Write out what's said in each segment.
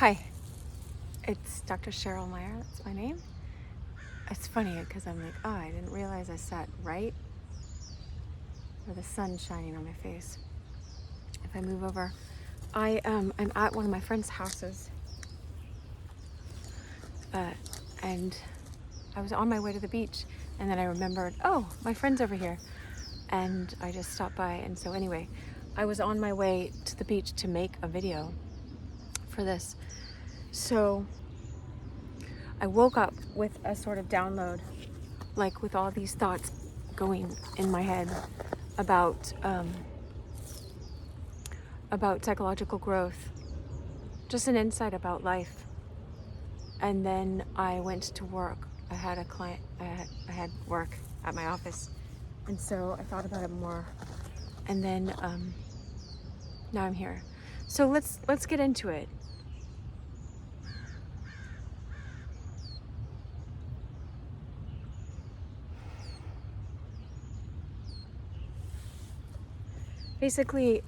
Hi, it's Dr. Cheryl Meyer, that's my name. It's funny because I'm like, oh, I didn't realize I sat right where the sun's shining on my face. If I move over, I'm at one of my friend's houses, and I was on my way to the beach, and then I remembered, oh, my friend's over here, and I just stopped by. And so anyway, I was on my way to the beach to make a video for this. So I woke up with a sort of download, like with all these thoughts going in my head about psychological growth, just an insight about life. And then I went to work. I had a client. I had work at my office, and so I thought about it more. And then now I'm here. So let's get into it. Basically,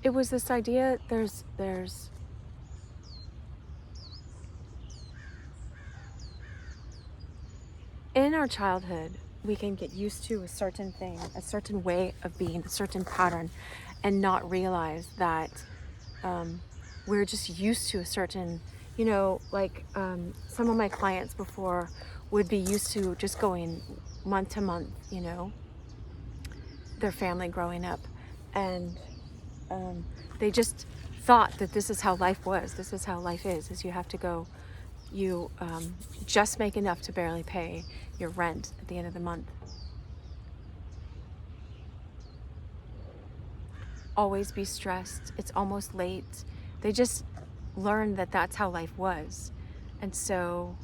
it was this idea. There's in our childhood, we can get used to a certain thing, a certain way of being, a certain pattern, and not realize that we're just used to a certain, like some of my clients before would be used to just going month to month, their family growing up. And they just thought that this is how life was, this is how life is you have to go, you just make enough to barely pay your rent at the end of the month. Always be stressed, it's almost late. They just learned that that's how life was. And so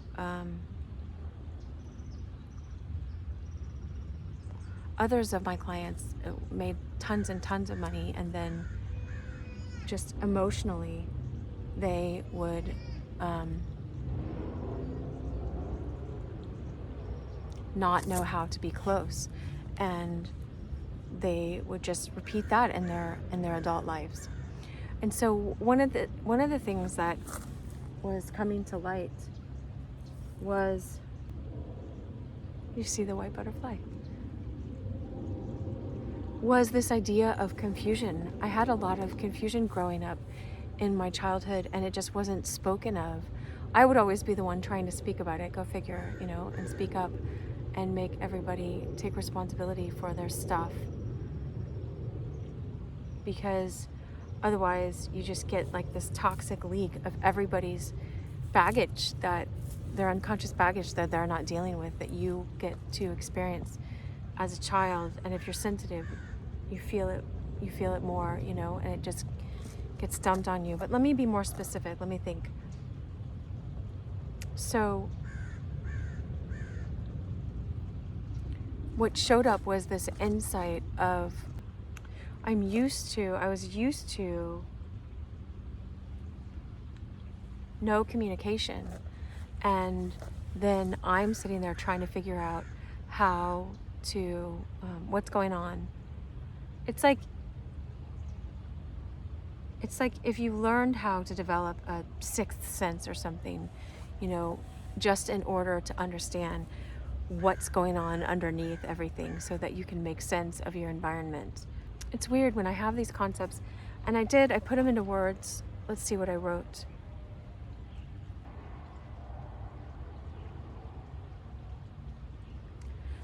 others of my clients made tons and tons of money, and then just emotionally they would not know how to be close, and they would just repeat that in their adult lives. And so one of the things that was coming to light was, you see the white butterfly, was this idea of confusion. I had a lot of confusion growing up in my childhood, and it just wasn't spoken of. I would always be the one trying to speak about it, go figure, and speak up and make everybody take responsibility for their stuff. Because otherwise you just get like this toxic leak of everybody's baggage, that their unconscious baggage that they're not dealing with, that you get to experience as a child. And if you're sensitive, you feel it more, and it just gets dumped on you. But let me be more specific. Let me think. So what showed up was this insight of, I was used to no communication, and then I'm sitting there trying to figure out how to, what's going on. It's like if you learned how to develop a sixth sense or something, just in order to understand what's going on underneath everything so that you can make sense of your environment. It's weird when I have these concepts, and I put them into words. Let's see what I wrote.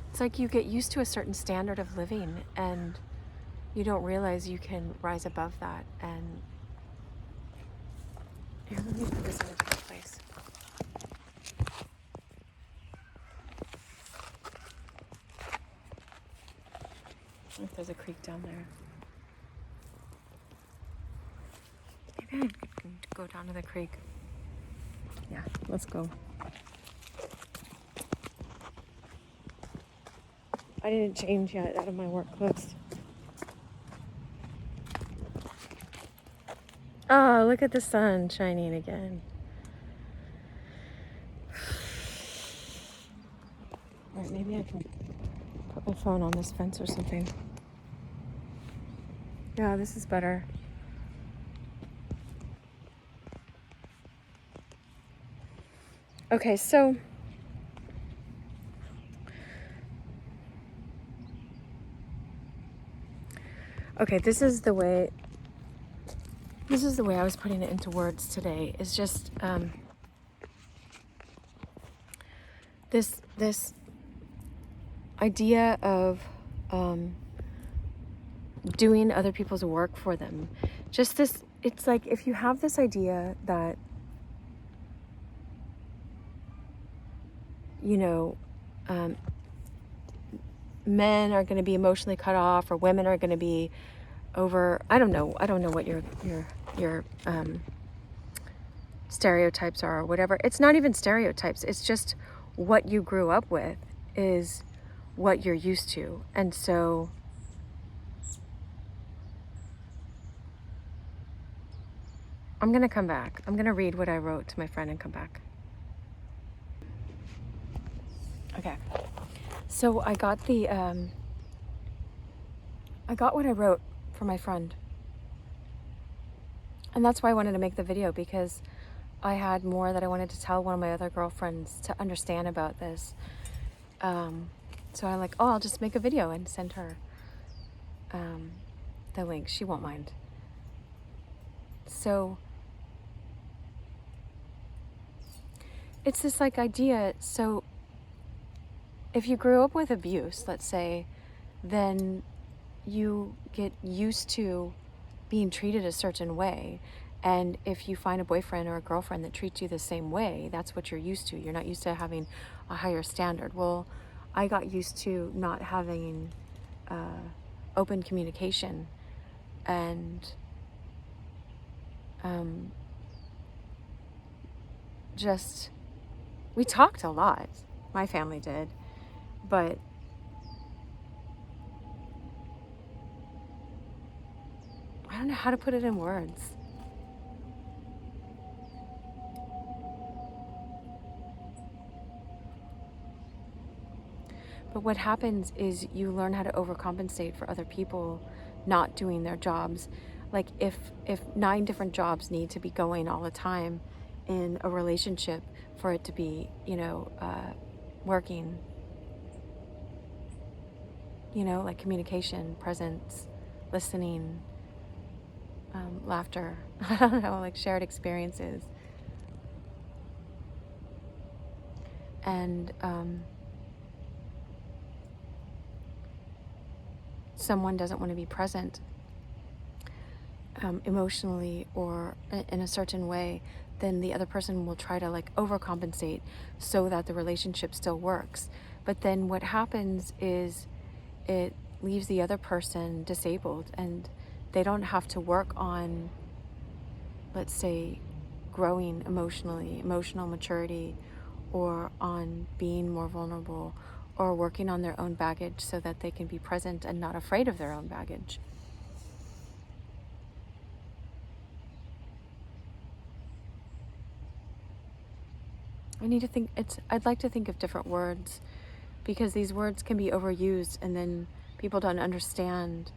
It's like you get used to a certain standard of living, and you don't realize you can rise above that. And here, let me put this in a different place. I think there's a creek down there. Maybe I could go down to the creek. Yeah, let's go. I didn't change yet out of my work clothes. Oh, look at the sun shining again. Alright, maybe I can put my phone on this fence or something. Yeah, this is better. Okay, so this is the way I was putting it into words today. Is just this idea of doing other people's work for them. Just this, it's like if you have this idea that, you know, men are going to be emotionally cut off, or women are going to be over, I don't know what your stereotypes are or whatever. It's not even stereotypes. It's just what you grew up with is what you're used to. And so I'm going to come back. I'm going to read what I wrote to my friend and come back. Okay. So I got what I wrote for my friend. And that's why I wanted to make the video, because I had more that I wanted to tell one of my other girlfriends to understand about this. So I'm like, I'll just make a video and send her the link. She won't mind. So it's this like idea. So if you grew up with abuse, let's say, then you get used to being treated a certain way. And if you find a boyfriend or a girlfriend that treats you the same way, that's what you're used to. You're not used to having a higher standard. Well, I got used to not having open communication, and just, we talked a lot. My family did, but I don't know how to put it in words. But what happens is you learn how to overcompensate for other people not doing their jobs. Like if 9 different jobs need to be going all the time in a relationship for it to be, working, like communication, presence, listening, laughter, I don't know, like shared experiences. And someone doesn't want to be present emotionally or in a certain way, then the other person will try to like overcompensate so that the relationship still works. But then what happens is it leaves the other person disabled, and they don't have to work on, let's say, growing emotionally, emotional maturity, or on being more vulnerable, or working on their own baggage so that they can be present and not afraid of their own baggage. I'd like to think of different words, because these words can be overused and then people don't understand.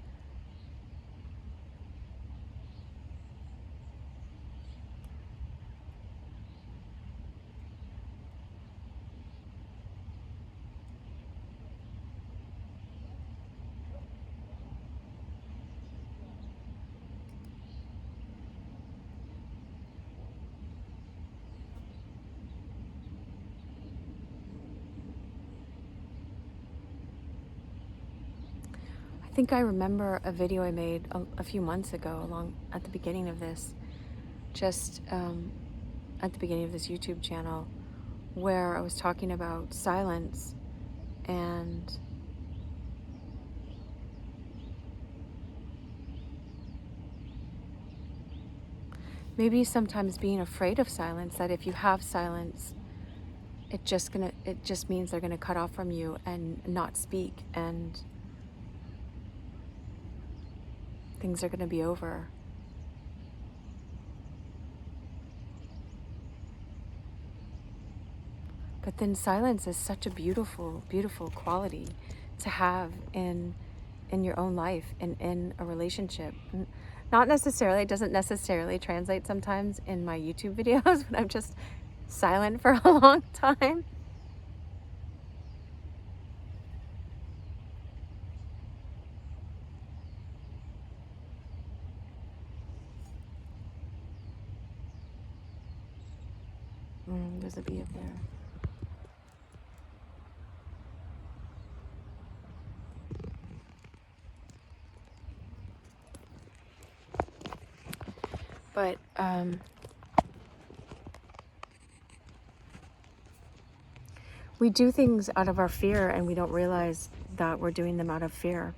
I think I remember a video I made a few months ago, at the beginning of this, at the beginning of this YouTube channel, where I was talking about silence, and maybe sometimes being afraid of silence, that if you have silence, it just means they're gonna cut off from you and not speak, and things are gonna be over. But then silence is such a beautiful, beautiful quality to have in your own life and in a relationship. Not necessarily, it doesn't necessarily translate sometimes in my YouTube videos when I'm just silent for a long time. There's a bee up there. But we do things out of our fear, and we don't realize that we're doing them out of fear.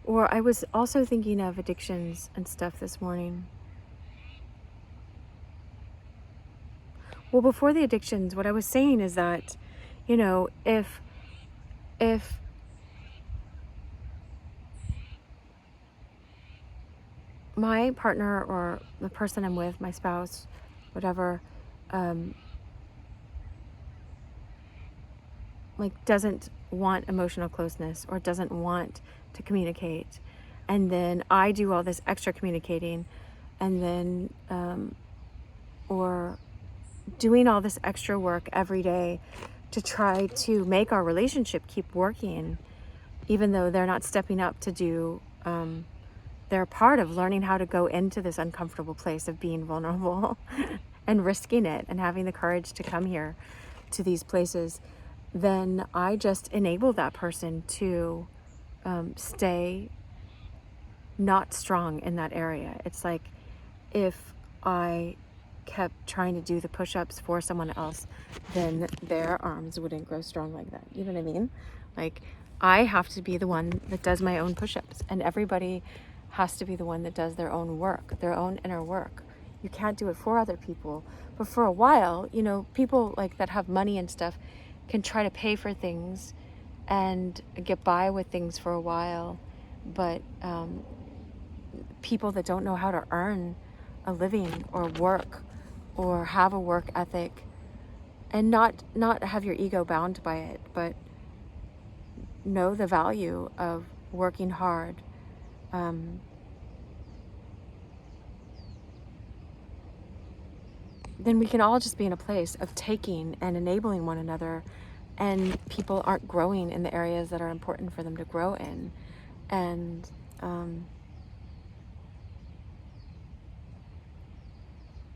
Or I was also thinking of addictions and stuff this morning. Well, before the addictions, what I was saying is that, you know, if my partner or the person I'm with, my spouse, whatever, like doesn't want emotional closeness or doesn't want to communicate, and then I do all this extra communicating, and then or doing all this extra work every day to try to make our relationship keep working, even though they're not stepping up to do their part of learning how to go into this uncomfortable place of being vulnerable and risking it and having the courage to come here to these places, then I just enable that person to stay not strong in that area. It's like if I kept trying to do the push-ups for someone else, then their arms wouldn't grow strong like that. You know what I mean? Like, I have to be the one that does my own push-ups, and everybody has to be the one that does their own work, their own inner work. You can't do it for other people. But for a while, you know, people like that have money and stuff can try to pay for things and get by with things for a while. But people that don't know how to earn a living or work or have a work ethic, and not have your ego bound by it, but know the value of working hard, then we can all just be in a place of taking and enabling one another, and people aren't growing in the areas that are important for them to grow in. And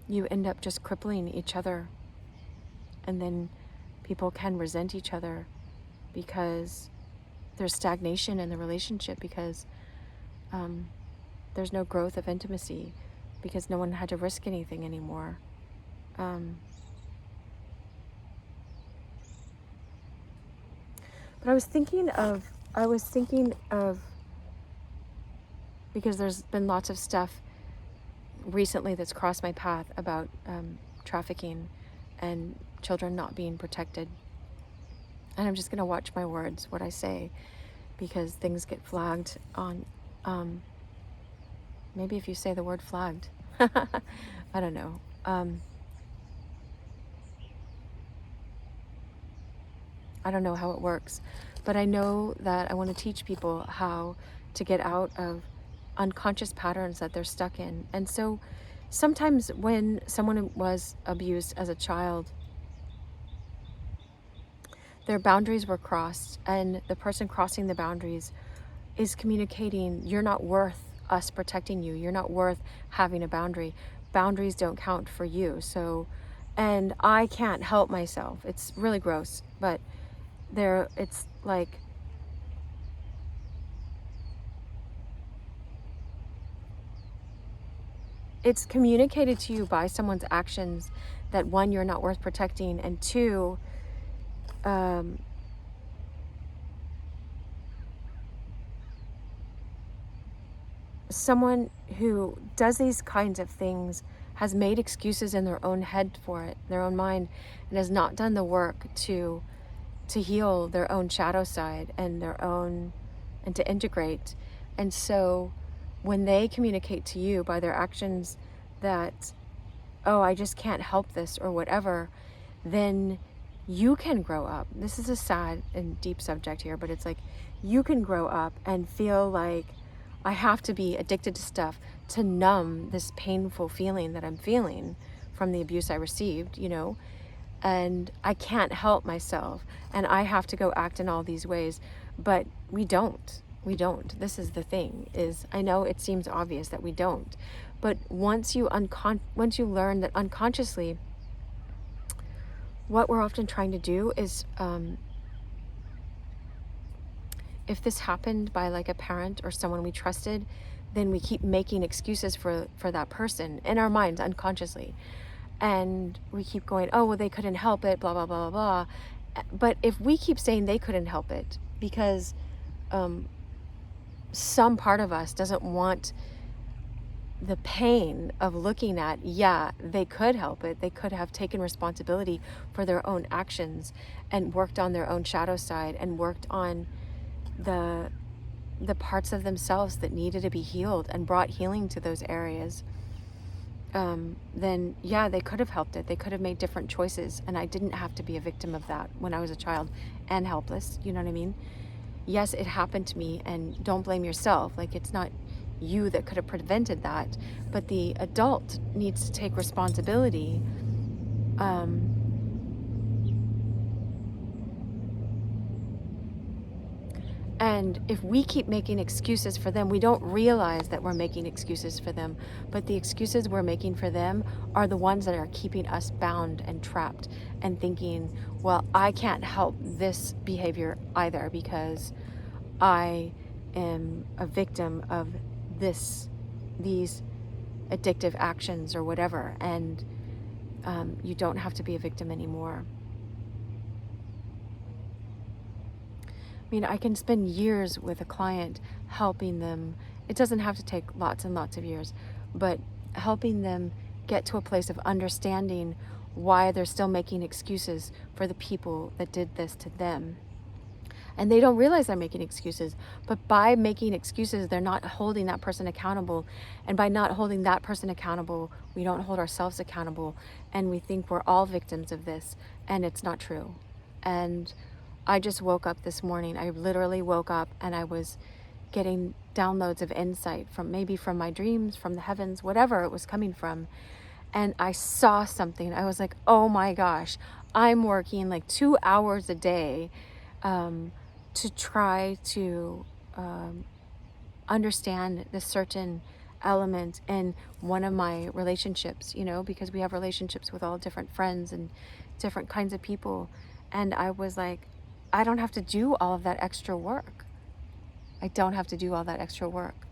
you end up just crippling each other, and then people can resent each other because there's stagnation in the relationship, because there's no growth of intimacy, because no one had to risk anything anymore. But I was thinking of, because there's been lots of stuff recently that's crossed my path about trafficking and children not being protected. And I'm just going to watch my words, what I say, because things get flagged on, maybe if you say the word flagged, I don't know. I don't know how it works, but I know that I want to teach people how to get out of unconscious patterns that they're stuck in. And so sometimes when someone was abused as a child, their boundaries were crossed, and the person crossing the boundaries is communicating, you're not worth us protecting you. You're not worth having a boundary. Boundaries don't count for you. So, and I can't help myself. It's really gross, but it's like, it's communicated to you by someone's actions that, one, you're not worth protecting, and two, someone who does these kinds of things has made excuses in their own head for it, their own mind, and has not done the work to heal their own shadow side and to integrate. And so when they communicate to you by their actions that, oh, I just can't help this or whatever, then you can grow up. This is a sad and deep subject here, but it's like you can grow up and feel like I have to be addicted to stuff to numb this painful feeling that I'm feeling from the abuse I received, you know, and I can't help myself and I have to go act in all these ways. But we don't. This is the thing, is I know it seems obvious that we don't, but once you learn that unconsciously, what we're often trying to do is, if this happened by like a parent or someone we trusted, then we keep making excuses for that person in our minds unconsciously. And we keep going, oh, well, they couldn't help it, blah, blah, blah, blah, blah. But if we keep saying they couldn't help it because some part of us doesn't want the pain of looking at, yeah, they could help it. They could have taken responsibility for their own actions and worked on their own shadow side and worked on the parts of themselves that needed to be healed and brought healing to those areas. Then yeah, they could have helped it. They could have made different choices. And I didn't have to be a victim of that when I was a child and helpless. You know what I mean? Yes, it happened to me, and don't blame yourself. Like, it's not you that could have prevented that, but the adult needs to take responsibility. And if we keep making excuses for them, we don't realize that we're making excuses for them, but the excuses we're making for them are the ones that are keeping us bound and trapped and thinking, well, I can't help this behavior either because I am a victim of these addictive actions or whatever. And you don't have to be a victim anymore. I mean, I can spend years with a client helping them. It doesn't have to take lots and lots of years, but helping them get to a place of understanding why they're still making excuses for the people that did this to them. And they don't realize they're making excuses, but by making excuses, they're not holding that person accountable. And by not holding that person accountable, we don't hold ourselves accountable. And we think we're all victims of this, and it's not true. And I just woke up this morning. I literally woke up and I was getting downloads of insight from my dreams, from the heavens, whatever it was coming from. And I saw something. I was like, oh my gosh, I'm working like 2 hours a day to try to understand this certain element in one of my relationships, you know, because we have relationships with all different friends and different kinds of people. And I was like, I don't have to do all of that extra work. I don't have to do all that extra work.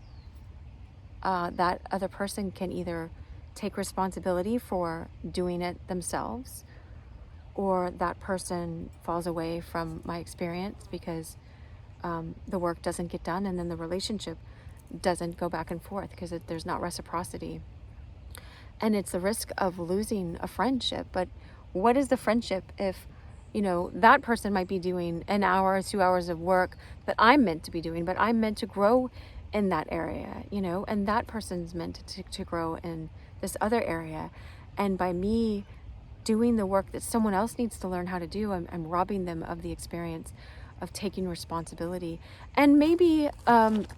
That other person can either take responsibility for doing it themselves, or that person falls away from my experience because the work doesn't get done, and then the relationship doesn't go back and forth because there's not reciprocity. And it's the risk of losing a friendship. But what is the friendship if, you know, that person might be doing an hour or 2 hours of work that I'm meant to be doing, but I'm meant to grow in that area, you know, and that person's meant to grow in this other area. And by me doing the work that someone else needs to learn how to do, I'm robbing them of the experience of taking responsibility. And maybe,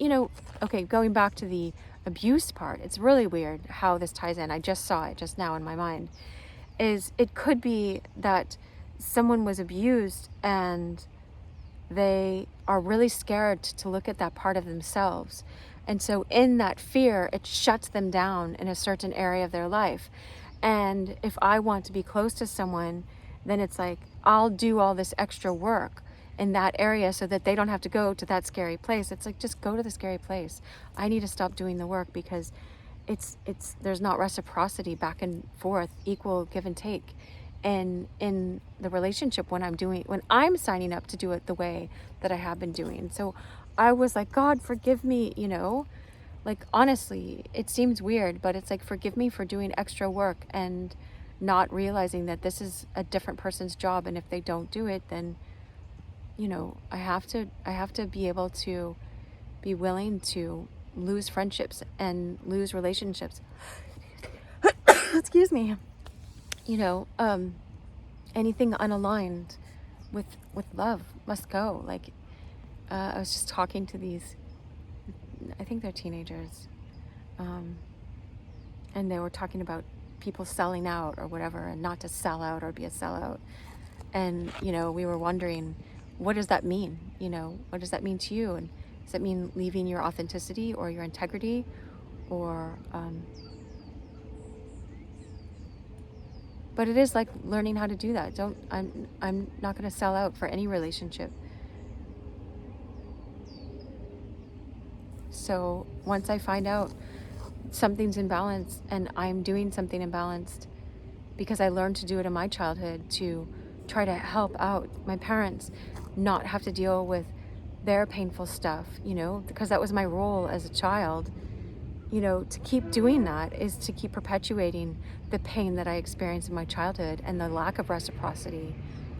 you know, okay, going back to the abuse part, it's really weird how this ties in. I just saw it just now in my mind. Is it could be that someone was abused and they are really scared to look at that part of themselves. And so in that fear, it shuts them down in a certain area of their life. And if I want to be close to someone, then it's like, I'll do all this extra work in that area so that they don't have to go to that scary place. It's like, just go to the scary place. I need to stop doing the work because there's not reciprocity back and forth, equal give and take. And in the relationship when I'm signing up to do it the way that I have been doing. So I was like, God, forgive me, you know, like, honestly, it seems weird, but it's like, forgive me for doing extra work and not realizing that this is a different person's job. And if they don't do it, then, you know, I have to be able to be willing to lose friendships and lose relationships. Excuse me. You know, anything unaligned with love must go. Like, I was just talking to these, I think they're teenagers, and they were talking about people selling out or whatever, and not to sell out or be a sellout. And, you know, we were wondering, what does that mean? You know, what does that mean to you? And does that mean leaving your authenticity or your integrity? Or, but it is like learning how to do that. I'm not going to sell out for any relationship. So once I find out something's imbalanced and I'm doing something imbalanced, because I learned to do it in my childhood to try to help out my parents not have to deal with their painful stuff, you know, because that was my role as a child. You know, to keep doing that is to keep perpetuating the pain that I experienced in my childhood and the lack of reciprocity.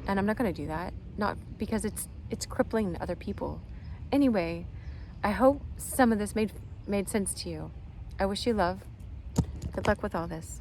And I'm not going to do that, not because it's crippling other people. Anyway, I hope some of this made sense to you. I wish you love. Good luck with all this.